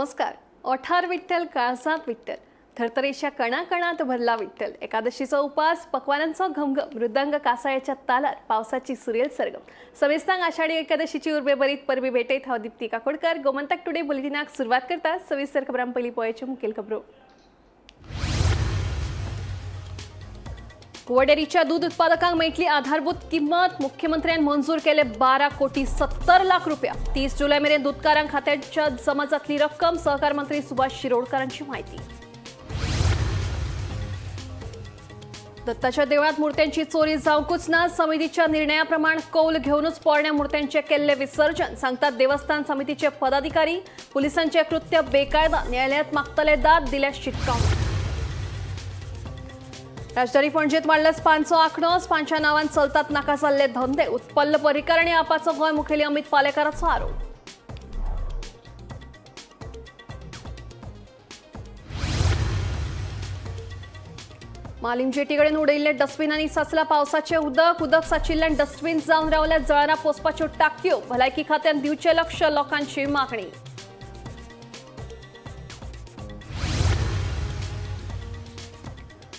नमस्कार. ओठार विठ्ठल काळजात विठ्ठल, थरथरीच्या कणाकणात भरला विठ्ठल. एकादशीचा उपास, पक्वानांचा घमघम, मृदंग कासाळ्याच्या तालात, पावसाची सुरेल सरगम. सविस्तार आषाढी एकादशीची उर्बेभरीत परबी भेटेत हांव दिप्ती काकोडकर. गोमंतक टुडे बुलेटिनाक सुरवात करता. सविस्तर खबरां पयलीं पळोवचे मुखेल खबरो. गोवाडेरीच्या दूध उत्पादकांक मेळटली आधारभूत किंमत. मुख्यमंत्र्यान मंजूर केले 12,70,00,000 रुपया. 30 जुलै मेरेन दूधकारांक खात्यात जमा जातली रक्कम. सहकार मंत्री सुभाष शिरोडकरांची माहिती. दत्ताच्या देवळात मुर्त्यांची चोरी जावंकूच ना. समितीच्या निर्णयाप्रमाण कौल घेऊनच पोरण्या मुर्त्यांचे केल्ले विसर्जन, सांगतात देवस्थान समितीचे पदाधिकारी. पुलिसांचे कृत्य बेकायदा, न्यायालयात मागतले दाद, दिल्या शिटकावणी. राजधानी पणजेत वाडला स्पांचो आंकडो. स्पांच्या नावान चलतात नाका जाल्ले धंदे. उत्पन्न परिकरणी आपाचो गोंय मुखेली अमित पालेकरांचो आरोप. मालीम जेटी कडेन उडयल्ले डस्टबिनांनी साचला पावसाचे उदक साचिल्ल्यान डस्टबिन जावन रावल्यात जळारां पोसपाच्यो टांकयो. भलायकी खात्यान दिवचे लक्ष, लोकांची मागणी.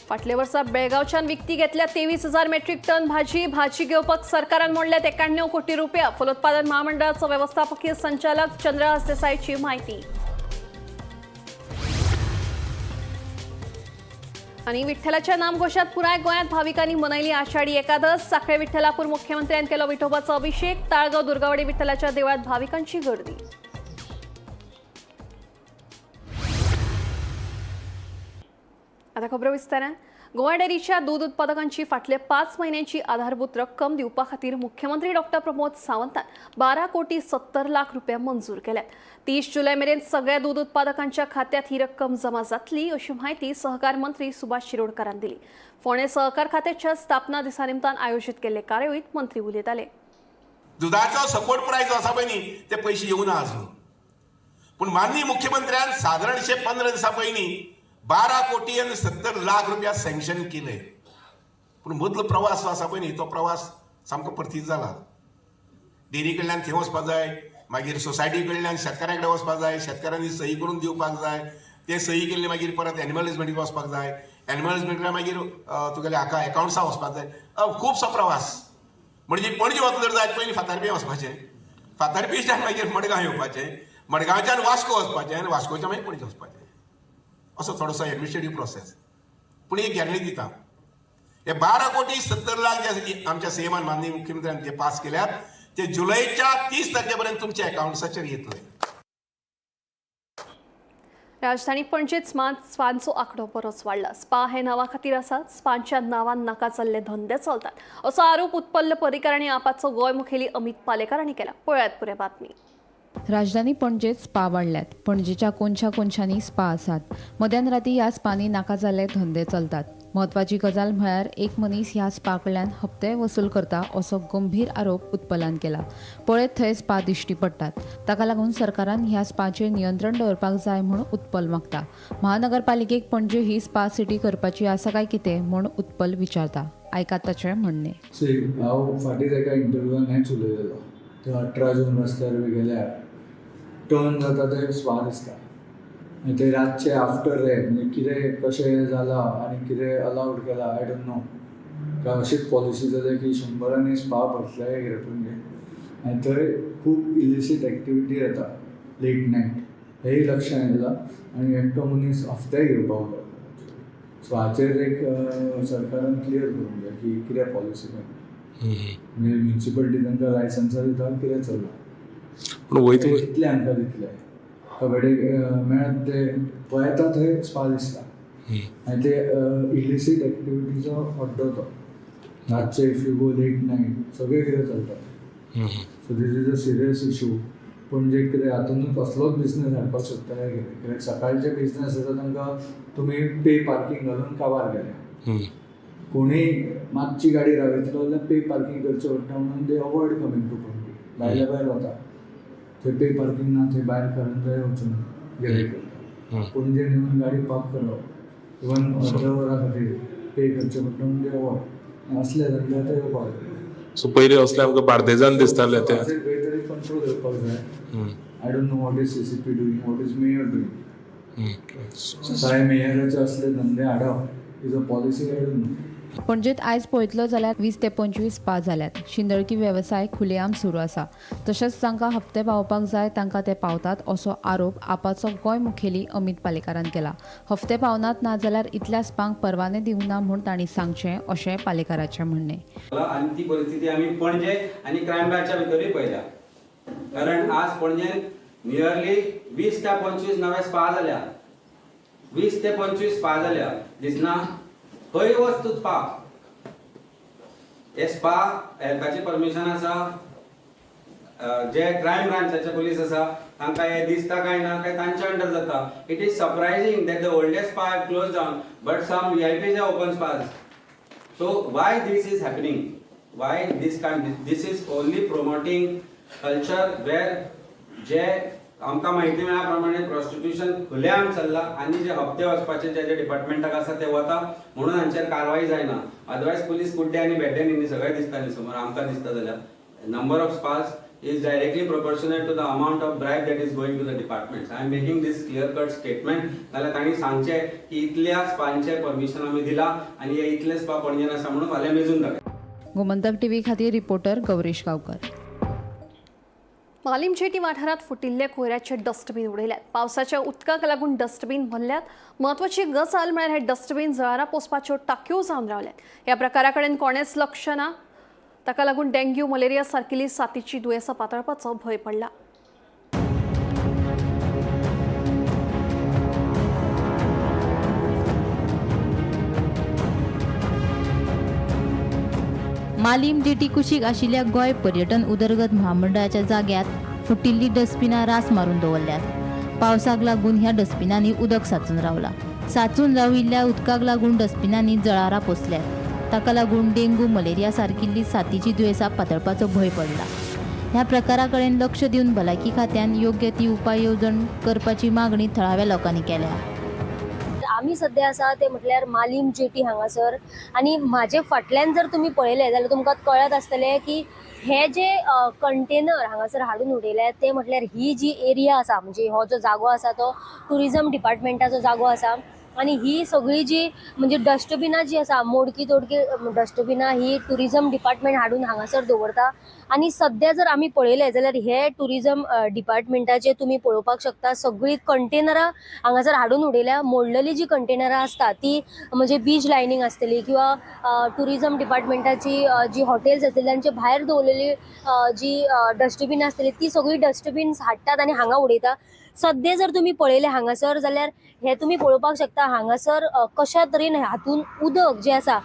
फाटल्या वर्सा बेळगांवच्यान विकती घेतल्या 23,000 मेट्रिक टन भाजी घेवपाक सरकारान मोडल्यात 91 कोटी रुपया. फलोत्पादन महामंडळाचो व्यवस्थापकीय संचालक चंद्रहास देसाईची माहिती. आणि विठ्ठलाच्या नामघोषात पुराय गोंयात भाविकांनी मनयली आषाढी एकादस. साखळे विठ्ठलापूर मुख्यमंत्र्यान केलो विठोबाचो अभिषेक. ताळगाव दुर्गावडी विठ्ठलाच्या देवळात भाविकांची गर्दी. आता खबरो विस्तारान. गोवा डेअरीच्या दूध उत्पादकांची फाटले 5 महिन्यांची आधारभूत रक्कम दिवपा खातीर मुख्यमंत्री डॉ. प्रमोद सावंतान 12,70,00,000 रुपया मंजूर केल्यात. 30 जुलै मेरेन सगळ्या दूध उत्पादकांच्या खात्यात ही रक्कम जमा जातली, अशी माहिती सहकार मंत्री सुभाष शिरोडकरान दिली. फोंडे सहकार खात्याच्या स्थापना दिसा निमतान आयोजित केल्ले कार्यावळीत मंत्री उलयताले. दुधाचो सपोर्ट प्राइस आसा पळय न्ही, ते पयशे येवना अजून. पूण माननीय मुख्यमंत्र्यान साधारणशे 15 दिसां पयलीं 12,70,00,000 रुपया सँक्शन केले. पूण मदलो प्रवास जो आसा पळय न्ही, तो प्रवास सामको परतीत जाला. डेरी कडल्यान थंय वचपाक जाय, मागीर सोसायटी कडल्यान शेतकाऱ्या कडेन वचपाक जाय, शेतकाऱ्यांनी सही करून दिवपाक जाय, ते सही केल्ले मागीर परत एनिमल हजबंड्रीक वचपाक जाय, एनिमल हजबंड्रीक मागीर तुगेले हाका एकाउंट्सा वचपाक जाय. खुबसो प्रवास. म्हणजे पणजे वचून जर जायत पयलीं फातर्पे वचपाचें, फातर्पेच्यान मागीर मडगांव येवपाचें, मडगांवच्यान वास्को वचपाचें आनी वास्कोच्यान मागीर पणजे वचपाचें. असो थोडोसो एडमिनिस्ट्रेटीव प्रोसेस. पूण एक गॅरंटी दिता, हे 12,70,00,000 जे आमच्या सीएमान माननीय मुख्यमंत्र्यान जे पास केल्यात, ते जुलैच्या 30 तारखेपर्यंत तुमच्या अकाउंट्साचेर येतले. राजधानी पणजेत स्पांचो आंकडो बरोच वाडला. स्पा हे नांवा खातीर आसा. स्पांच्या नांवान नाका जाल्ले धंदे चलतात, असो आरोप उत्पन्न परिकर आनी आपाचो गोंय मुखेली अमित पालेकर हांणी केला. पळयात पुरे बातमी. राजधानी पणजेत स्पा वाढल्यात. पणजेच्या कोनशांनी स्पा आसात. मध्यान राती ह्या स्पांनी नाका जाल्ले धंदे चलतात. म्हत्वाची गजाल म्हळ्यार एक मनीस ह्या स्पा कडल्यान हप्ते वसूल करता, असो गंभीर आरोप उत्पलान केला. पळयत थंय स्पा दिश्टी पडटात. ताका लागून सरकारान ह्या स्पाचेर नियंत्रण दवरपाक जाय म्हूण उत्पल मागता. महानगरपालिकेक पणजे ही स्पा सिटी करपाची आसा काय कितें म्हूण उत्पल विचारता. आयकात ताचें म्हणणें. हांव फाटीं एका इंटरव्यूवान हेंच उलयलेलो. ते 18 जून रस्त्यार बी गेल्यार टर्न जाता ते स्पा दिसता. आनी ते रातचे आफ्टर रेड म्हणजे कितें कशें जालां आनी कितें अलावड केलां आय डोंट नो. काय अशीच पॉलिसी जाल्या की 100 स्पा भरतले कितें पणजे. आनी थंय खूब इलिसीट एक्टिविटी जाता लेट नायट. हेंय लक्षांत येयलां. आनी एकटो मनीस हफ्ते घेवपाक जाय. सो हाचेर एक सरकारान क्लियर करूंक जाय की कितें पॉलिसी म्हणजे म्युनिसिपालिटी तांकां लायसन्सां दिता कितें चल्लां, कितले हांकां दितले. कबड्डी मेळत ते पळयता थंय स्पा दिसता. आनी ते इलिसीट एक्टिविटीचो अड्डो तो. रातचे if you go late night सगळें कितें चलता. So this is a serious issue. Panaji कितें हातूंत कसलोच बिझनेस हाडपाक सोदता काय कितें. कित्याक सकाळचे बिझनेस आसा तांकां तुमी पे पार्किंग घालून काबार केल्या. कोणीय मातशी गाडी रावयतलो जाल्यार पे पार्किंग करचें पडटा म्हणून ते अवॉयड कमींग टू पणजे. भायल्या भायर वता थंय पे पार्किंग ना, थंय भायर काडून थंय वचून गिरायक करता. पणजे येवन गाडी पार्क करप, इवन अर्द्या वरा खातीर पे करचें पडटा म्हणून ते अवॉयड. असले धंदे थंय अवॉयड. सो पयलीं असले आमकां बार्देजान दिसताले ते. खंय तरी कंट्रोल करपाक जाय. I don't know what is CCP doing, what is mayor doing. काय मेयराचे असले धंदे हाडप is a policy, I don't know. पणजेत आयज पळयतलो जाल्यार 20 ते 25 स्पा जाल्यात. शिंदळकी वेवसाय खुलेआम सुरू आसा. तशेंच तांकां हप्ते पावोवपाक जाय तांकां ते पावतात असो आरोप आपाचो गोंय मुखेली अमित पालेकारान केला. हप्ते पावनात ना जाल्यार इतल्या स्पांक परवाने दिवंक ना म्हूण तांणी सांगचें अशें पालेकाराचें म्हणणें. आणि ती परिस्थिती आम्ही पणजे आणि क्रायम ब्रांचच्या भितरूय पळयल्या. कारण आज पणजेन नियरली 20 ते 25 नवे स्पा जाल्या. 20 ते 25 स्पा जाल्या. दिसना खंय वस्त स्पा. हे स्पा हेल्थाची परमिशन आसा. जे क्रायम ब्रांचाचे पुलीस आसा तांकां हे दिसता काय ना काय तांच्या अंडर जाता. It is surprising that the oldest spa have close down but some VIPs are open spas. So why this is happening? Why this is only promoting culture where जे आमकां माहिती मेळ्ळ्या प्रमाणे प्रॉस्टिट्यूशन खुलेआम चल्ला आणि जे हप्ते वचपाचे जे डिपार्टमेंटाक आसा ते वता म्हणून हांचेर कारवाई जायना. अदरवायज पुलीस कुड्डे आनी बेड्डे न्ही सगळे दिसता न्ही समोर आमकां दिसता जाल्यार number of space is directly proportionate to the amount of bribe that is going to the departments. I am making this clear cut statement. जाल्यार तांणी सांगचे की इतल्या स्पांचे परमिशन आमी दिला आणि हे इतले स्पा पणजेन आसा म्हणून फाल्यां मेजून दाखय. गोमंतक टीव्ही खातीर रिपोर्टर गौरीश गांवकर. मालीम जेटी वाठारात फुटिल्ले कोयऱ्याचे डस्टबीन उडयल्यात. पावसाच्या उदकाक लागून डस्टबीन भरल्यात. म्हत्वाची गजाल म्हळ्यार हे डस्टबीन जळारां पोसपाच्यो टांक्यो जावन रावल्यात. ह्या प्रकारा कडेन कोणेच लक्ष ना. ताका लागून डेंग्यू, मलेरिया सारकिल्ली साथीची दुयेंसां पातळपाचो भंय पडला. मालीम जेटी कुशीक आशिल्ल्या गोंय पर्यटन उदरगत महामंडळाच्या जाग्यात फुटिल्ली डस्टबिनां रास मारून दवरल्यात. पावसाक लागून ह्या डस्टबिनांनी उदक साचून रावला. साचून राविल्ल्या उदकाक लागून डस्टबिनांनी जळारां पोसल्यात. ताका लागून डेंग्यू, मलेरिया सारकिल्ली साथीची दुयेंसां पातळपाचो भंय पडला. ह्या प्रकारा कडेन लक्ष दिवन भलायकी खात्यान योग्य ती उपाय येवजण करपाची मागणी थळाव्या लोकांनी केल्या. आम्ही सध्या आसा ते म्हटल्यार मालीम जेटी हांगासर आणि माझे फाटल्यान जर तुम्ही पळयले जाल्यार तुमकां कळत आसतलें की हे जे कंटेनर हांगासर हाडून उडयल्यात ते म्हटल्यार ही जी एरिया आसा म्हणजे हो जो जागो आसा तो टुरिझम डिपार्टमेंटाचो जागो आसा. आणि ही सगळी जी म्हणजे डस्टबिनां जी आसा मोडकी तोडकी डस्टबिनां ही टुरिझम डिपार्टमेंट हाडून हांगासर दवरता. आणि सध्या जर आमी पळयले जाल्यार हे टुरिझम डिपार्टमेंटाचे तुम्ही पळोवपाक शकता सगळी कंटेनरां हांगासर हाडून उडयल्या. मोडलेली जी कंटेनरां आसता ती म्हणजे बीच लायनींग आसतली किंवा टुरिझम डिपार्टमेंटाची जी हॉटेल्स आसतली तांचे भायर दवरलेली जी डस्टबिनां आसतली ती सगळी डस्टबिन्स हाडटात आनी हांगा उडयता. सध्या जर तुम्ही पळयले हांगासर जाल्यार हे तुम्ही पळोवपाक शकता हांगासर कशा तरेन हातून उदक जे आसा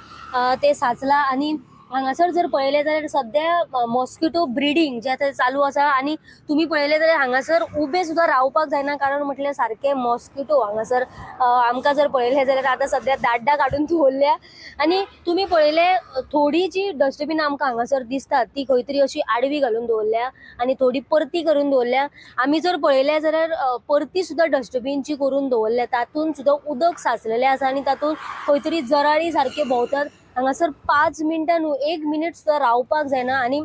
ते साचला. आणि हांगासर जर पळयले जाल्यार सध्या मॉस्किटो ब्रिडींग जे आतां चालू आसा आणि तुम्ही पळयले जाल्यार हांगासर उबे सुद्दां रावपाक जायना कारण म्हटल्यार सारखे मॉस्किटो हांगासर आमकां जर पळयले जाल्यार आतां सध्या दाड्डा काडून दवरल्या. आणि तुम्ही पळयले थोडी जी डस्टबिनां आमकां हांगासर दिसतात ती खंय तरी अशी आडवी घालून दवरल्या आणि थोडी परती करून दवरल्या. आमी जर पळयले जाल्यार परती सुद्दां डस्टबिनची करून दवरल्या तातूंत सुद्दां उदक साचलेलें आसा आणि तातूंत खंय तरी जराळी सारखे भोंवतात. हांगासर 5 मिनटां न्हू 1 मिनिट सुद्दां रावपाक जायना. आणि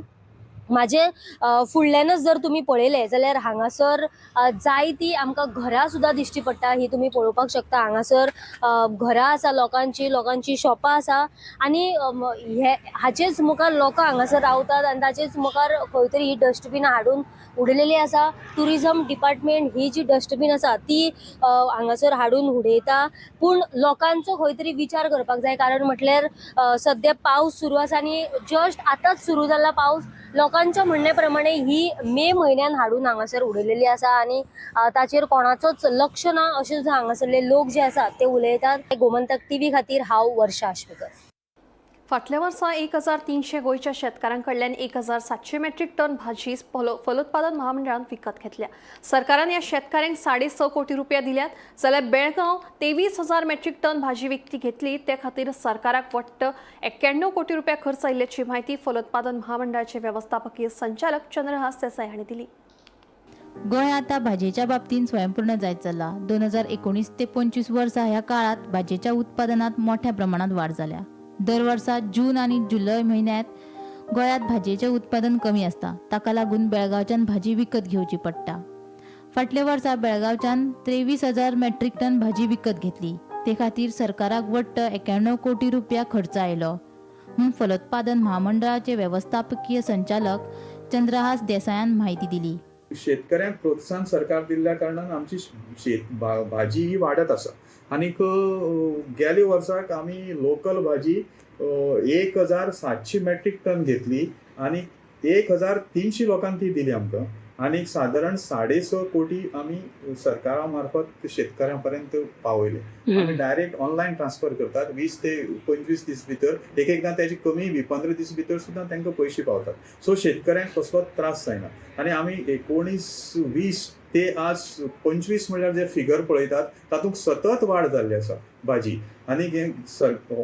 माझे फुडल्यानच जर तुम्ही पळयले जाल्यार हांगासर जायती आमकां घरां सुद्दां दिश्टी पडटा. ही तुम्ही पळोवपाक शकता हांगासर घरां आसा लोकांची शॉपां आसा आणि हे हाचेच मुखार लोक हांगासर रावतात आणि ताचेच मुखार खंय तरी ही डस्टबिनां हाडून उडयलेली आसा. टुरिझम डिपार्टमेंट ही जी डस्टबीन आसा ती हांगासर हाडून उडयता. पूण लोकांचो खंय तरी विचार करपाक जाय कारण म्हटल्यार सध्या पावस सुरू आसा आणि जस्ट आतांच सुरू जाला पावस. लोकांच्या म्हणणे प्रमाणे ही मे म्हयन्यान हाडून हांगासर उडयलेली आसा आणि ताचेर कोणाचोच लक्ष ना अशें हांगासरले लोक जे आसात ते उलयतात. गोमंतक टीव्ही खातीर हांव वर्षा आश्वेकर. फाटल्या वर्सा 1300 गोंयच्या शेतकारांकडल्यान 1700 मेट्रीक टन भाजी फलोत्पादन महामंडळान विकत घेतल्या. सरकारान ह्या शेतकाऱ्यांक 6.5 कोटी रुपया दिल्यात. जाल्यार बेळगांव 23,000 मेट्रीक टन भाजी विकती घेतली. ते खातीर सरकाराक वट्ट 91 कोटी रुपया खर्च आयिल्ल्याची माहिती फलोत्पादन महामंडळाचे व्यवस्थापकीय संचालक चंद्रहास देसाई हांणी दिली. गोंय आतां भाजयेच्या बाबतींत स्वयंपूर्ण जायत चल्ला. 2019 ते 25 वर्सां ह्या काळात भाजयेच्या उत्पादनात मोठ्या प्रमाणात वाड जाल्या. दर वर्सा जून आणि जुलय महिन्यात गोंयांत भाजयेचें उत्पादन कमी आसता, ताका लागून बेळगांवच्यान भाजी विकत घेवची पडटा. फाटल्या वर्सा बेळगांवच्यान 23,000 मेट्रीक टन भाजी विकत घेतली. ते खातीर सरकाराक वट्ट 91 कोटी रुपया खर्च आयलो म्हूण फलोत्पादन महामंडळाचे वेवस्थापकीय संचालक चंद्रहास देसायान म्हायती दिली. शेतकऱ्यांक प्रोत्साहन सरकार दिल्ल्या कारणान आमची भाजी ही वाडत आसा. आनीक गेल्या वर्साक आमी लोकल भाजी 1,700 मेट्रीक टन घेतली आनी 1,300 लोकांक ती दिली आमकां. आनीक सादारण 6.5 कोटी आमी सरकारा मार्फत शेतकऱ्यां पर्यंत पावयले. आमी डायरेक्ट ऑनलायन ट्रान्सफर करतात 20 ते 25 दीस भितर, एकदां त्याची कमी बी 15 दीस भितर सुद्दां तांकां पयशे पावतात. सो शेतकऱ्यांक कसलोच त्रास जायना. आनी आमी 19-20 ते आज 25 म्हणल्यार जे फिगर पळयतात तातूंत सतत वाड जाल्ली आसा भाजी. आनीक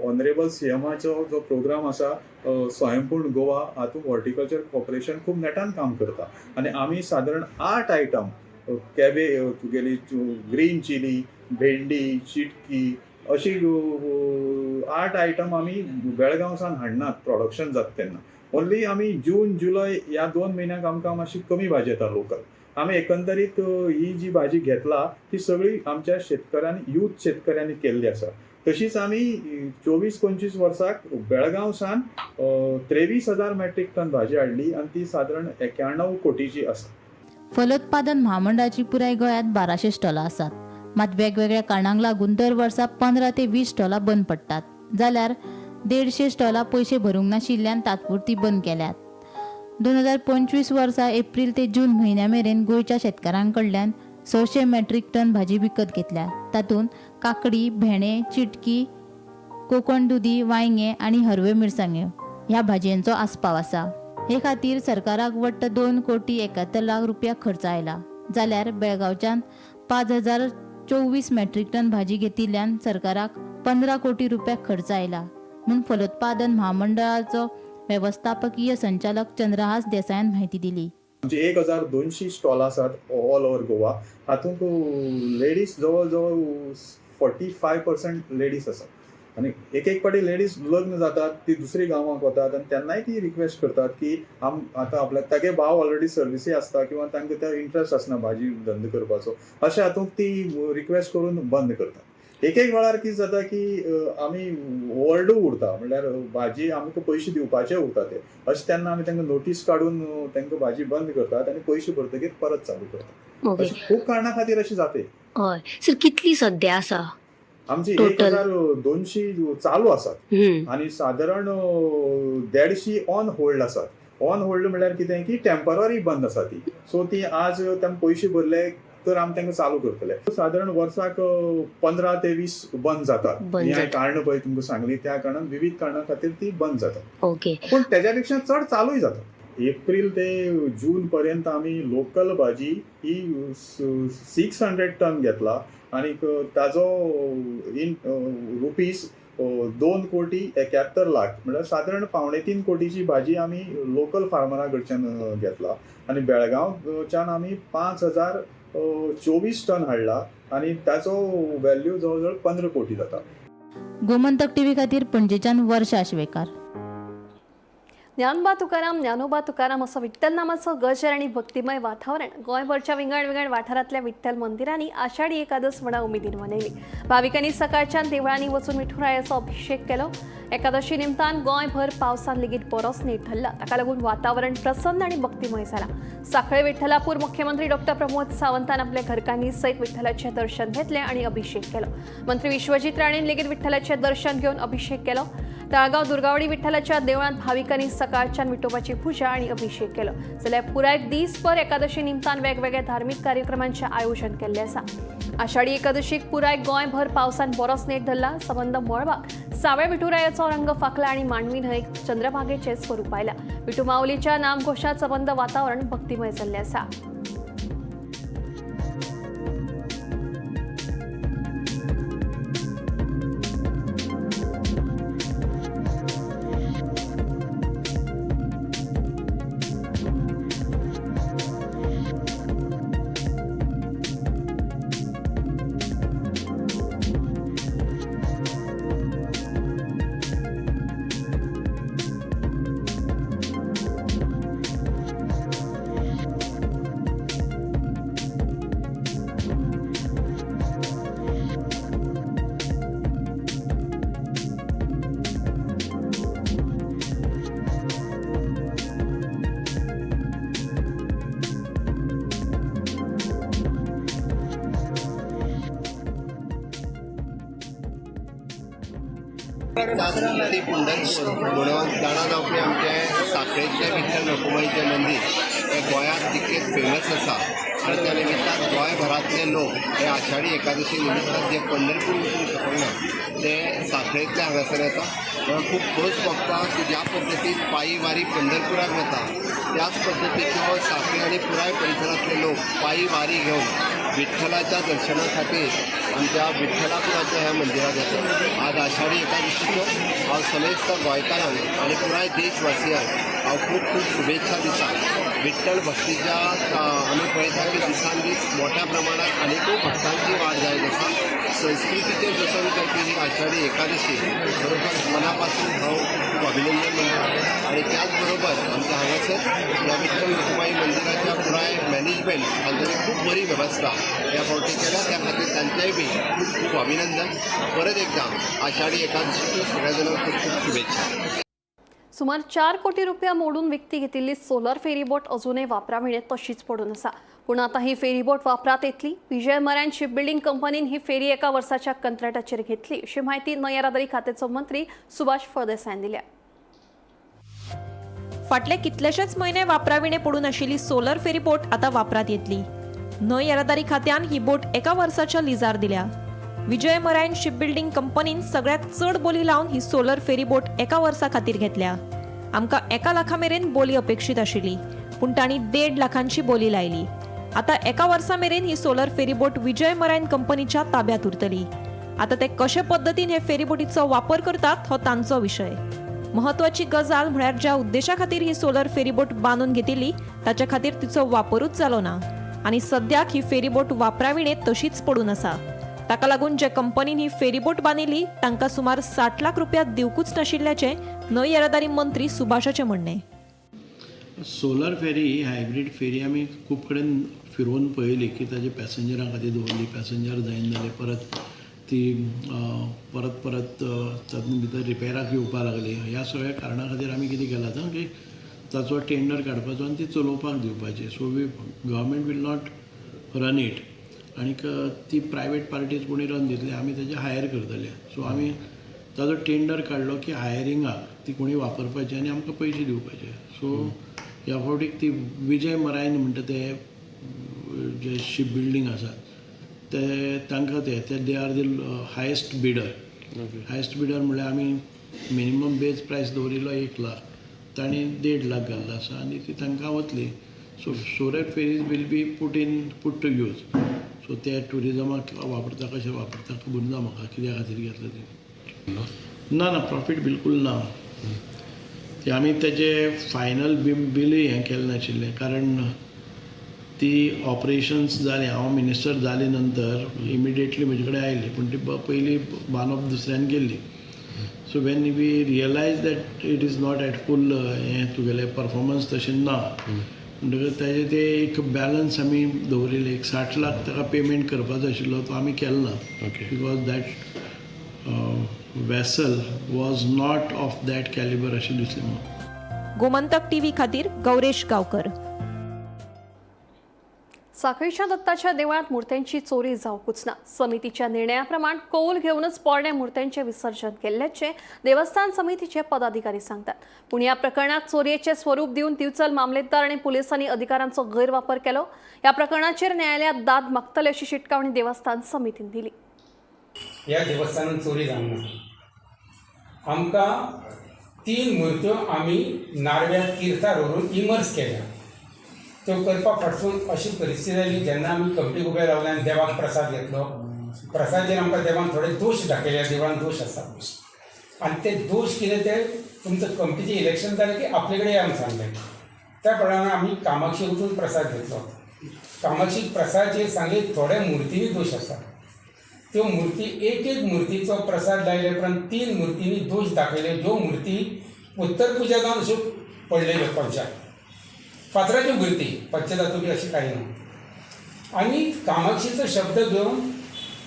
ऑनरेबल सीएमाचो जो प्रोग्राम आसा स्वयंपूर्ण गोवा, हातूंत हॉर्टिकल्चर कॉर्पोरेशन खूब नेटान काम करता. आनी आमी सादारण 8 आयटम तुगेली ग्रीन चिली, भेंडी, चिटकी अशी 8 आयटम आमी बेळगांवसान हाडनात प्रोडक्शन जाता तेन्ना. ओन्ली आमी जून जुलय ह्या 2 म्हयन्यांक आमकां मातशी कमी भाजी येता लोकल. आमी एकंदरीत ही जी भाजी घेतला ती सगळी आमच्या शेतकऱ्यांनी, यूथ शेतकऱ्यांनी केल्ली आसा. तशीच आमी 24-25 वर्साक बेळगांवसान 23,000 मेट्रीक टन भाजी हाडली आनी ती सादारण 91 कोटीची आसा. फलोत्पादन महामंडळाची पुराय गोंयांत 1200 स्टॉलां आसात. मात वेगवेगळ्या कारणांक लागून दर वर्सा 15 ते 20 स्टॉलां बंद पडटात. जाल्यार 150 स्टॉलां पयशे भरूंक नाशिल्ल्यान तात्पुरती बंद केल्यात. 2025 वर्सा एप्रील ते जून म्हयन्या मेरेन गोंयच्या शेतकारां कडल्यान 600 मेट्रीक टन भाजी विकत घेतल्या. तातूंत काकडी, भेंडे, चिटकी, कोकण दुदी, वांयगे आनी हरव्यो मिरसांग्यो ह्या भाजयांचो आस्पाव आसा. हे खातीर सरकाराक वट्ट 2 कोटी 71 लाख रुपया खर्च आयला. जाल्यार बेळगांवच्यान 5,024 मेट्रीक टन भाजी घेतिल्ल्यान सरकाराक 15 कोटी रुपया खर्च आयला म्हूण फलोत्पादन महामंडळाचो वेवस्थापकीय संचालक चंद्रहास देसायान म्हायती दिली. आमचे 1,200 स्टॉल आसात ऑल ओव्हर गोवा. हातूंत लेडीज जवळ जवळ 45% लेडीज आसात. आनी एक पाटी लेडीज लग्न जातात, ती दुसरी गांवांक वतात आनी तेन्नाय ती रिक्वेस्ट करतात की आतां आपल्याक तागे भाव ऑलरेडी सर्विसी आसता किंवा तांकां त्या इंट्रस्ट आसना भाजी धंदो करपाचो, अशें हातूंत ती रिक्वेस्ट करून बंद करतात. एक वेळार कितें जाता की आमी ओवरडू उरता, म्हणल्यार भाजी आमकां पयशे दिवपाचे उरता ते, अशें तेन्ना आमी तांकां नोटीस काडून तांकां भाजी बंद करतात आनी पयशे भरतकीर परत चालू करतात. ओके. खूब कारणां खातीर अशें जाते. हय सर, कितली सध्या आसा आमची Total? 1,200 चालू आसात आनी सादारण 150 ऑन होल्ड आसात. ऑन होल्ड म्हणल्यार कितें की टेम्पररी बंद आसा ती. सो ती आज तांकां पयशे भरले तर आमी तांकां चालू करतले. सादारण वर्साक 15 ते 20 बंद जातात. बंद ही जातात. कारणां पळय तुमकां सांगली, त्या कारणान विविध कारणां खातीर ती बंद जातात. ओके. पूण तेज्या पेक्षा चड चालूय जाता. एप्रील ते जून पर्यंत आमी लोकल भाजी ही 600 टन घेतला आनीक ताजो इन रुपीज 2 कोटी 71 लाख म्हणल्यार सादारण 2.5 कोटीची भाजी आमी लोकल फार्मरा कडच्यान घेतला. आनी बेळगांवच्यान आमी 5,024 टन हाडला आनी ताचो व्हॅल्यू जवळ जवळ 15 कोटी जाता. गोमंतक टीव्ही खातीर पणजेच्यान वर्षा आशवेकार. ज्ञानोबा तुकाराम असं विठ्ठल नामाचं गजर आणि भक्तिमय वातावरण गोंयभरच्या विंगड वाठारांतल्या विठ्ठल मंदिरांनी आषाढी एकादस व्हडा उमेदीन मनयली. भाविकांनी सकाळच्यान देवळांनी वचून विठुरायाचो अभिषेक केलो. एकादशी निमतान गोंयभर पावसान लेगीत बरोच नेट धरला. ताका लागून वातावरण प्रसन्न आणि भक्तिमय जाला. साखळे विठ्ठलापूर मुख्यमंत्री डॉक्टर प्रमोद सावंतान आपल्या घरकांनी सयत विठ्ठलाचे दर्शन घेतले आणि अभिषेक केलो. मंत्री विश्वजीत राणेन लेगीत विठ्ठलाचे दर्शन घेऊन अभिषेक केलो. तळगाव दुर्गावडी विठ्ठलाच्या देवळांत भाविकांनी सकाळच्यान विठोबाची पूजा आणि अभिषेक केलो. जाल्यार पुराय दिसभर एकादशी निमतान वेगवेगळ्या धार्मिक कार्यक्रमांचे आयोजन केल्ले आसा. आषाढी एकादशीक पुराय गोंयभर पावसान बरोच नेट धरला. सबंद मळबाक सावळे विठुरायाचो रंग फाकला आणि मांडवी न्हंयक चंद्रभागेचे स्वरूप आयला. विठू माऊलीच्या नामघोशात सबंद वातावरण भक्तिमय जाल्ले आसा. ती पंढरपूर म्हणून जाणा जावपी आमचे साखळेचे विठ्ठल रखुमाईचें मंदीर हे गोंयांत तितकेच फेमस आसा आनी त्या निमित्तान गोंयभरांतले लोक हे आषाढी एकादशी निमित्तान जे पंढरपूर वचूंक शकना ते साखळेंतले हांगासर येता. खूब खोस भोगता की ज्या पद्दतीन पायी वारी पंढरपुराक वता त्याच पद्दतीचो सांखळी आनी पुराय परिसरांतले लोक पायी वारी घेवन विठ्ठलाच्या दर्शना खातीर आमच्या विठ्ठलापुराच्या ह्या मंदिरात येतात. आज आषाढी एकादशीचो हांव समेस्त गोंयकारांक आनी पुराय देशवासियांक हांव खूब खूब शुभेच्छा दिता. विठ्ठल भक्तीच्या आमी पळयता की दिसान दीस मोठ्या प्रमाणात आनीकूय भक्तांची वाड जायत आसा. संस्कृतीचें जतन करपी ही आषाढी एकादशी खरोखर मनापासून हांव खूब अभिनंदन म्हणटा. आनी त्याच बरोबर आमच्या हांगासर ह्या विठ्ठल रखुमाई मंदिराच्या पुराय मॅनेजमेंट हांची खूब बरी वेवस्था ह्या फावटी केल्या, त्या खातीर तांचेय बी खूब खूब अभिनंदन. परत एकदा आषाढी एकादशीच्यो सगळ्या जाणांक खूब खूब शुभेच्छा. सुमार 4 कोटी रुपया मोडून विकती घेतिल्ली सोलर फेरीबोट अजूनय वापराविणे तशीच पडून आसा. पूण आतां ही फेरीबोट वापरात येतली. विजय मरायन शिपबिल्डिंग कंपनीन ही फेरी एका वर्साच्या कंत्राटाचेर घेतली अशी माहिती न्हय येरादारी खात्याचो मंत्री सुभाष फळदेसायान दिल्या. फाटले कितलेशेच म्हयने वापराविणे पडून आशिल्ली सोलर फेरी बोट आता वापरात येतली. न्हय येरादारी खात्यान ही बोट एका वर्साच्या लिजार दिल्या. विजय मरायन शिपबिल्डिंग कंपनीन सगळ्यात चड बोली लावन ही सोलर फेरी बोट एका वर्सा खातीर घेतल्या. आमकां 1 लाखा मेरेन बोली अपेक्षीत आशिल्ली, पूण तांणी 1.5 लाखांची बोली लायली. आता एका वर्सा मेरेन ही सोलर फेरी बोट विजय मरायन कंपनीच्या ताब्यात उरतली. आता ते कशे पद्दतीन हे फेरी बोटीचो वापर करतात हो तांचो विशय. महत्वाची गजाल म्हळ्यार ज्या उद्देशा खातीर ही सोलर फेरीबोट बांदून घेतिल्ली ताच्या खातीर तिचो वापरूच जालो ना आनी सद्याक ही फेरीबोट वापराविणे तशीच पडून आसा. ताका लागून जे कंपनीन ही फेरीबोट बांदिल्ली तांकां सुमार 60 लाख रुपया दिवकूच नाशिल्ल्याचे न्हय येरादारी मंत्री सुभाषाचें म्हणणें. सोलर फेरी ही हायब्रीड फेरी आमी खूब कडेन फिरोवन पळयली की ताजे पॅसेंजरां खातीर दवरली, पॅसेंजर जायना जाले, परत ती परत तातूंत भितर रिपेराक येवपाक लागली. ह्या सगळ्या कारणां खातीर आमी कितें केलां आतां की ताचो टेंडर काडपाचो आनी ती चलोवपाक दिवपाची. So government will not run it आनीक ती प्रायवेट पार्टीज कोणी रन दितली, आमी ताजे हायर करतले. सो आमी ताजो टेंडर काडलो की हायरिंगाक ती कोणी वापरपाची आनी आमकां पयशे दिवपाचे. सो ह्या फावटीक ती विजय मरायन म्हणटा ते जे शिप बिल्डींग आसात ते तांकां ते they are the highest bidder. Highest bidder म्हणल्यार आमी मिनिमम बेज प्रायस दवरिल्लो 1 लाख, तांणी 1.5 लाख घाल्लो आसा आनी ती तांकां वतली. So solar ferries will be put to use. So ते ट्युरिजमाक वापरता कशें वापरता खबर ना म्हाका कित्या खातीर घेतलं ते. ना प्रॉफीट बिलकूल ना. ते आमी तेजें फायनल बिलूय हें केलें नाशिल्लें, कारण ती ऑपरेशन्स जाले, हांव मिनिस्टर जाले नंतर इमिडिएटली म्हजे कडेन आयली, पूण ती पयली बांदप दुसऱ्यान केल्ली. So when we realise that it is not at full हें तुगेलें परफॉर्मन्स तशें ना म्हणटकच ताजें ते एक बॅलन्स आमी दवरिल्लें. एक 60 लाख ताका पेमेंट करपाचो आशिल्लो, तो आमी केलो ना because that vessel was not of that Calibri अशें दिसलें म्हाका. गोमंतक टीव्ही खातीर गौरेश गांवकर. साखळीच्या दत्ताच्या देवळात मुर्त्यांची चोरी जावंकूच ना. समितीच्या निर्णयाप्रमाण कौल घेऊनच पोरण्या मुर्त्यांचे विसर्जन केल्ल्याचे देवस्थान समितीचे पदाधिकारी सांगतात. पूण ह्या प्रकरणात चोरयेचे स्वरूप दिवन दिवचल मामलेदार आणि पोलिसांनी अधिकारांचो गैरवापर केलो. ह्या प्रकरणाचेर न्यायालयात दाद मागतले अशी शिटकावणी देवस्थान समितीन दिली. ह्या देवस्थानात चोरी जावना. आमकां 3 मुर्त्यो आमी नारव्या तीर्थार व्हरून इमर्स केल्या. त्यो करपाक फाटसून अशी परिस्थिती जाली जेन्ना आमी कमिटीक उबे रावले आनी देवाक प्रसाद घेतलो. प्रसादाचेर आमकां देवान थोडे दोश दाखयले, देवळान दोश आसा आनी ते दोश कितें ते तुमचें कमिटीचें इलेक्शन जालें की आपले कडेन आमी सांगलें. त्या प्रमाणे आमी कामाक्षी वचून प्रसाद घेतलो. कामाक्षी प्रसादाचेर सांगलें थोड्या मुर्तींनी दोश आसा. त्यो मुर्ती एक मुर्तीचो प्रसाद लायले उपरांत 3 मुर्तींनी दोश दाखयले. ज्यो मुर्ती उत्तर पुजा जावन अश्यो पडलेल्यो पंचाक फातराच्यो मुर्ती, पंचधातू बी अशी काही ना. आनी कामाक्षीचो शब्द घेवन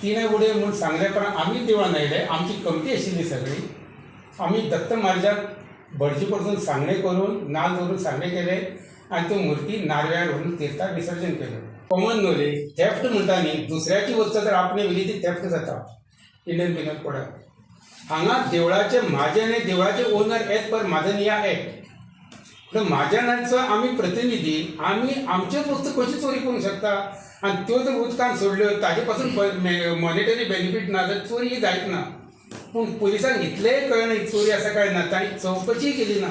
तिणें उडय म्हूण सांगले उपरांत आमी देवळान आयले. आमची कमिटी आशिल्ली सगळी. आमी दत्त महाराजाक भटजी परतून सांगणे करून नाल दवरून सांगणे केले आनी त्यो मुर्ती नारव्यार व्हरून तीर्थाक विसर्जन केल्यो. कॉमन नॉलेज थेफ्ट म्हणटा न्ही, दुसऱ्याची वस्त जर आपणे व्हेली ती थेफ्ट जाता इंडियन पिनल कोडाक. हांगा देवळाचे म्हाजन आनी देवळाचे ओनर एज पर म्हाजनिया एक्ट. तर म्हाजनांचो आमी प्रतिनिधी, आमी आमच्योच वस्तू कशी चोरी करूंक शकता? आनी त्यो जर उदकान सोडल्यो ताजे पासून मॉनिटरी बेनिफीट ना जाल्यार चोरी ही जायत ना. पूण पुलिसांक इतलेंय कळना ही चोरी आसा काय ना, तांणी चवकशी केली ना.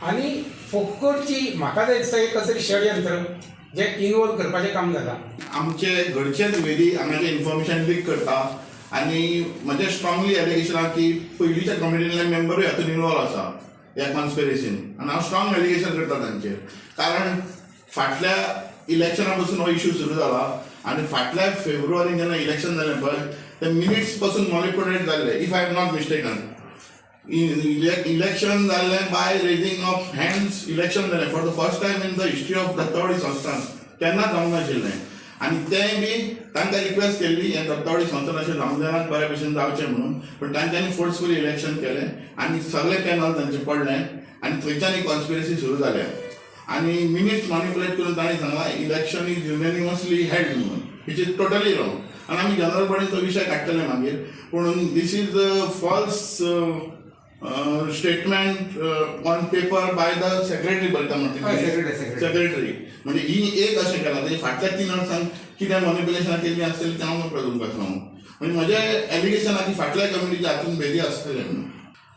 आनी फुकटची म्हाका जाय दिसता एक कसरी षडयंत्र जे इनवॉल्व करपाचें काम जालां. आमचे घरचेच वेली हांगाचें इन्फॉर्मेशन लीक करता आनी म्हजें स्ट्रॉंगली एलिगेशन आहा की पयलींच्या कमिटींतले मेंबरूय हातूंत इनवॉल्व आसा ह्या कॉन्स्पिरसीन. आनी हांव स्ट्रॉंग एलिगेशन करता तांचेर. कारण फाटल्या इलेक्शना पासून हो इश्यू सुरू जाला आनी फाटल्या फेब्रुवारीन जेन्ना इलेक्शन जालें पळय ते मिनिट्स पासून मॉनिपुलेट जाल्ले, if I am not mistaken. Election जाल्लें by raising of hands election जालें for the first time in the history of Dattawadi Sansthan. केन्नाच जावंक नाशिल्लें. आनी तें बी तांकां रिक्वेस्ट केल्ली हें दत्तावडी संस्थान अशें रामदेवाक बऱ्या भशेन जावचें म्हणून. पण तांच्यांनी फोर्सफुली इलेक्शन केलें आनी सगळे पॅनल तांचे पडले आनी थंयच्यान ही कॉन्स्पिरसी सुरू जाल्या. आनी मिनिट्स मॅनिपुलेट करून तांणी सांगलां इलेक्शन इज युनेनिमसली हेल्ड म्हणून, विच इज टोटली रॉंग. आनी आमी जनरल बॉडीन तो विशय काडटले मागीर. पूण this is false statement on paper by the secretary secretary. म्हणजे ही एक अशें केलां म्हणजे फाटल्या 3 वर्सांत कितें मॅनिपुलेशनां केल्लीं आसतलीं तें हांव नकळो तुमकां सांगूं. म्हणजे म्हजें एलिगेशन आहा की फाटल्या कमिटीच्या हातूंत भेदी आसतले म्हणून.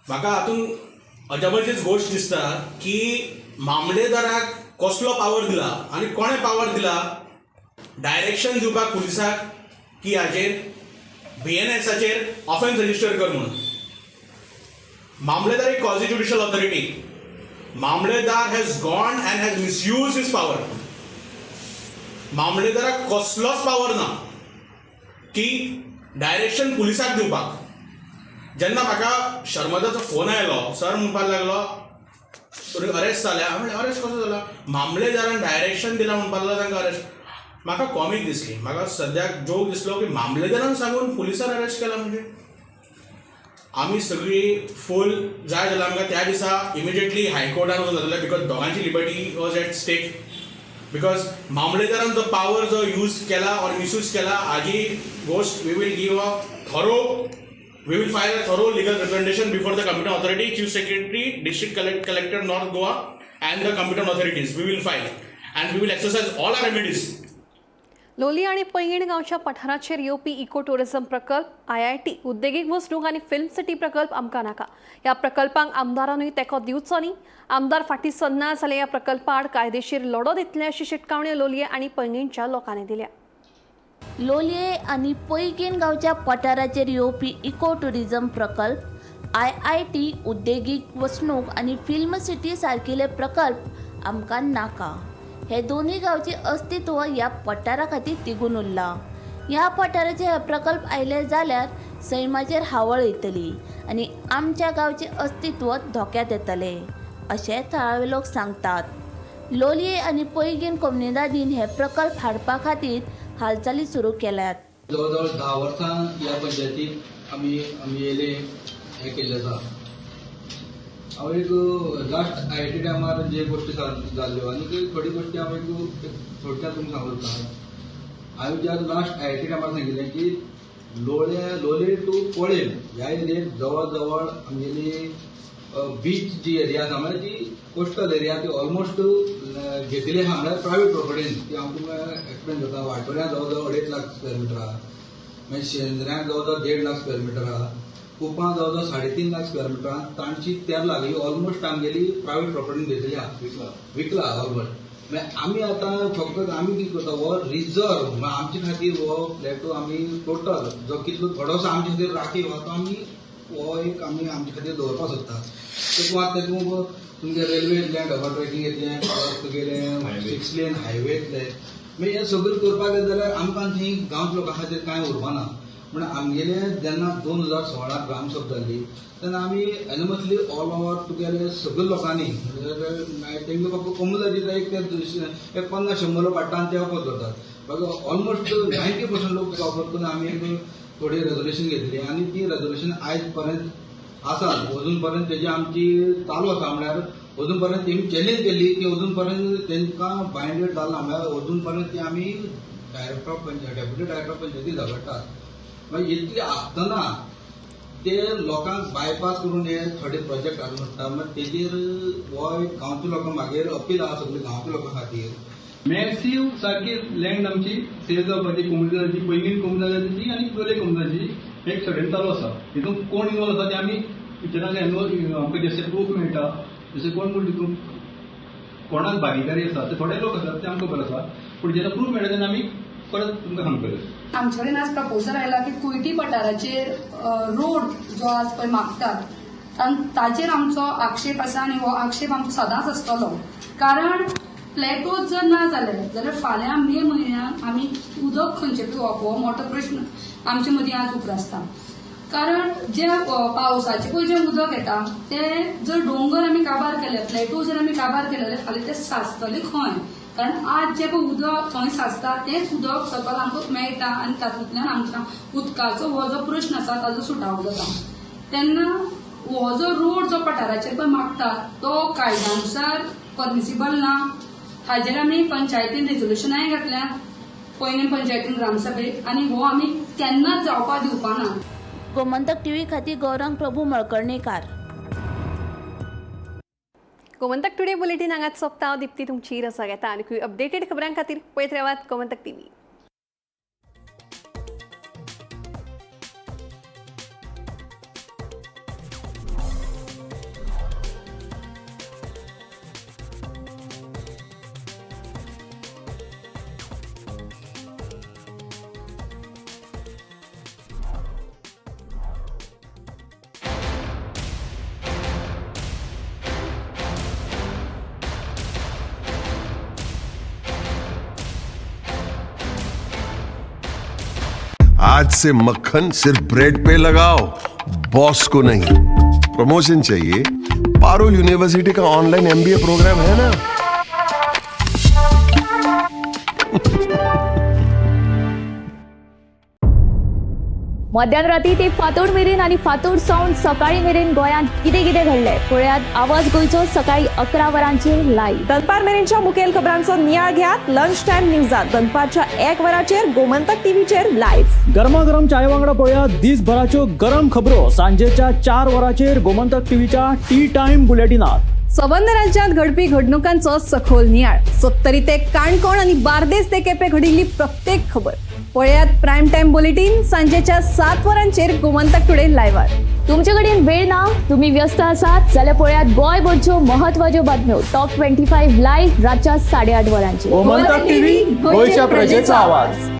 म्हाका हातूंत अजापाचीच गोश्ट दिसता की मामलेदाराक कसलो पावर दिला आनी कोणें पावर दिला डायरेक्शन दिवपाक पुलिसाक की हाचेर BNSाचेर ऑफेन्स रजिस्टर कर म्हणून. मामलेदार एक quasi judicial authority. Mamlatdar has gone and has misuse his power. मामलेदाराक कसलोच पावर ना की डायरेक्शन पुलिसाक दिवपाक. जेन्ना म्हाका शर्मदाचो फोन आयलो, सर म्हणपाक लागलो अरेस्ट जाल्या. हांवें म्हणलें अरेस्ट कसो जाला? मामलेदारान डायरेक्शन दिला म्हणपाक लागलो तांकां अरेस्ट. म्हाका कॉमीक दिसली. म्हाका सद्याक जोक दिसलो की मामलेदारान सांगून पुलिसान अरेस्ट केला. म्हणजे आमी सगळी फूल जाय जाल्यार आमकां त्या दिसा इमिजिएटली हायकोर्टान वचूंक जातालें बिकॉज दोगांची liberty was at stake. Because मामलेदारान जो पावर जो यूज केला ऑर मिसयूज केला हाजी गोष्ट we will give a thorough we will file a thorough legal representation before the competent authority, chief secretary, district collector North Goa and the competent authorities. We will file and we will exercise all our remedies. लोली आणि पैंगीण गांवच्या पठाराचेर येवपी eco tourism प्रकल्प, IIT, उद्देगीक वसणूक आणि film city प्रकल्प आमकां नाका. ह्या प्रकल्पांक आमदारांनी तेंको दिवचो न्ही. आमदार फाटीं सन्नास जाल्यार ह्या प्रकल्पाआड कायदेशीर लढो दितले अशी शिटकावणी लोलये आणि पैंगीणच्या लोकांनी दिल्या. लोलये आणि पैंगीण गांवच्या पठाराचेर येवपी इको टुरिझम प्रकल्प, IIT, उद्देगीक वसणूक आणि फिल्म सिटी सारकिले प्रकल्प आमकां नाका. हे दोन्ही गांवचे अस्तित्व ह्या पठारा खातीर तिगून उरलां. ह्या पठाराचे हे प्रकल्प आयले जाल्यार सैमाचेर हावळ येतली आनी आमच्या गांवचे अस्तित्व धोक्यात येतले अशें थळावे लोक सांगतात. लोलये आनी पैंगीण कोमुनिदादीन हे प्रकल्प हाडपा खातीर हालचाली सुरू केल्यात. जवळजवळ 10 वर्सां ह्या पंचायतीक आमी येले हे केल्ले आसा. हांव एक लास्ट IIT टायमार जे गोश्टी जाल्ल्यो आनी थोडी गोश्टी हांव एक थोडक्यात तुमकां सांगूं सोदतां. हांवें ज्या लास्ट IIT टायमार सांगिल्लें की लोलये टू पळेल ह्या एरियेक जवळ जवळ आमगेली बीच जी एरिया आसा म्हणजे ती कोस्टल एरिया ती ऑलमोस्ट घेतली आहा म्हळ्यार प्रायवेट प्रॉपर्टीन. ती हांव तुमकां एक्सप्लेन करता. वाटोऱ्यां जवळ जवळ 2.5 लाख स्क्वेअर मिटर आहा. मागीर शेंद्र्यांक जवळ जवळ 1.5 लाख स्क्वेअर मिटर आहा. कुपां जवळ जवळ 3.5 लाख स्क्वेअर मिटर आहा. तांची 13 लाख ही ऑलमोस्ट आमगेली प्रायवेट प्रॉपर्टीन घेतली आहा. विकला ऑलमोस्ट. मागीर आमी आतां फक्त आमी कितें करता हो रिजर्व आमचे खातीर हो फ्लॅटो आमी टोटल जो कितलो थोडोसो आमचे खातीर राखीव आहा तो आमी हो एक आमी आमचे खातीर दवरपाक सोदता. तातूंत तुमगे रेल्वे येतलें, डबल ट्रॅकिंग येतलें, तुगेलें 6 लेन हायवे येतले. मागीर हें सगळें करपाक जाय जाल्यार आमकां थंय गांवच्या लोकां खातीर कांय उरपाना. म्हण आमगेलें जेन्ना 2016 ग्रामसभा जाल्ली तेन्ना आमी एनिमसली ऑल ओव्हर तुगेले सगळ्या लोकांनी तेंगे फक्त कोमुनिदादीक एक 50-100 लोक हाडटा आनी ते ऑफर करतात. ऑलमोस्ट 90% लोक ऑफर करून आमी एक थोडी रेजोल्युशन घेतली आनी ती रेजोल्युशन आयज पर्यंत आसा. अजून पर्यंत तेजी आमची चालू आसा. म्हळ्यार अजून पर्यंत तेमी चॅलेंज केल्ली की अजून पर्यंत तेंकां बायंडेड जालना. म्हळ्यार अजून पर्यंत ती आमी डेप्युटी डायरेक्टर ऑफ पंचायती झगडटात. मागीर इतली आसतना ते लोकांक बायपास करून हे थोडे प्रोजेक्ट हाडून हाडटा मागीर तेजेर हो एक गांवच्या लोकां मागीर अपील आहा सगळ्या गांवच्या लोकां खातीर मॅसिव सारकी लँड आमची सेल जावपाची कोमुनिटीची पैंगीण कोमुनिटीची आनी लोलये कोमुनिटीची एक सडन चालू आसा हितून कोण इन्वॉल्व आसा ते आमी विचारांक आमकां जशे प्रूफ मेळटा जशे कोण कोण तितून कोणाक भागीदारी आसा ते थोडे लोक आसात ते आमकां खबर आसा पूण जेन्ना प्रूफ मेळटा तेन्ना आमी परत तुमकां सांगतले आमचे कडेन आज प्रपोजल आयला की कुयटी पठाराचेर रोड जो आज पळय मागतात ताचेर आमचो आक्षेप आसा आनी हो आक्षेप आमचो सदांच आसतलो कारण प्लॅटोच जर ना जाले जाल्यार फाल्यां मे म्हयन्यात आमी उदक खंयचे पिवप हो मोठो प्रश्न आमचे मदीं आज उप्रासता कारण जे पावसाचे पळय जे उदक येता ते जर डोंगर आमी काबार केले प्लॅटो जर आमी काबार केले जाल्यार फाल्यां ते साचतले खंय कारण आज जे पळय उदक थंय साचता तेच उदक सकयल आमकां मेळटा आनी तातूंतल्यान आमच्या उदकाचो हो जो प्रश्न आसा ताजो सुटाव जाता तेन्ना हो जो रोड जो पठाराचेर पळय मागता तो कायद्यानुसार परमिसिबल ना हाजेर आमी पंचायतीन रेजोल्युशनाय घातल्या पैंगीण पंचायतीन ग्रामसभेक आनी हो आमी केन्नाच जावपाक दिवपाना. गोमंतक टीव्ही खातीर गौरंग प्रभू मळकर्णीकार. गोमंतक टुडे बुलेटिन हांगाच सोंपता. हांव दिप्ती तुमची रसा घेता आनी अपडेटेड खबरां खातीर पळयत रावात गोमंतक टीव्ही. आज से मक्खन सिर्फ ब्रेड पे लगाओ, बॉस को नहीं. प्रमोशन चाहिए? पारुल यूनिवर्सिटी का ऑनलाइन MBA प्रोग्राम है ना. मध्यानराती ते फातोड मेरेन आनी फातोड सावन सकाळी मेरेन गोंयांत कितें कितें घडलें पळयात आवाज गोंयचो सकाळी 11 वरांचेर लायव्ह. दनपार मेरेनच्या मुखेल खबरांचो नियाळ घेयात लंच टायम न्यूजात दनपारच्या 1 वराचेर गोमंतक टीव्हीचेर लायव्ह. गरमागरम चाय वांगडा पळयात दिसभराच्यो गरम खबरो सांजेच्या 4 वराचेर गोमंतक टीव्हीच्या टी टाइम बुलेटिनात. संबंध राज्यांत घडपी घडणुकांचो सखोल नियाळ 70 ते काणकोण आनी बार्देस ते केपें घडिल्ली प्रत्येक खबर पळयात प्रायम टाइम बुलेटिन सांजेच्या 7 वरांचेर गोमंतक टुडे लायव्हार. तुमचे कडेन वेळ ना तुम्ही व्यस्त आसात जाल्यार पळयात गोंयभरच्यो म्हत्वाच्यो बातम्यो टॉप 25 लायव्ह रातच्या 8:30 वरांचेर. गोमंतक टीव्ही गोंयच्या प्रजेचो आवाज.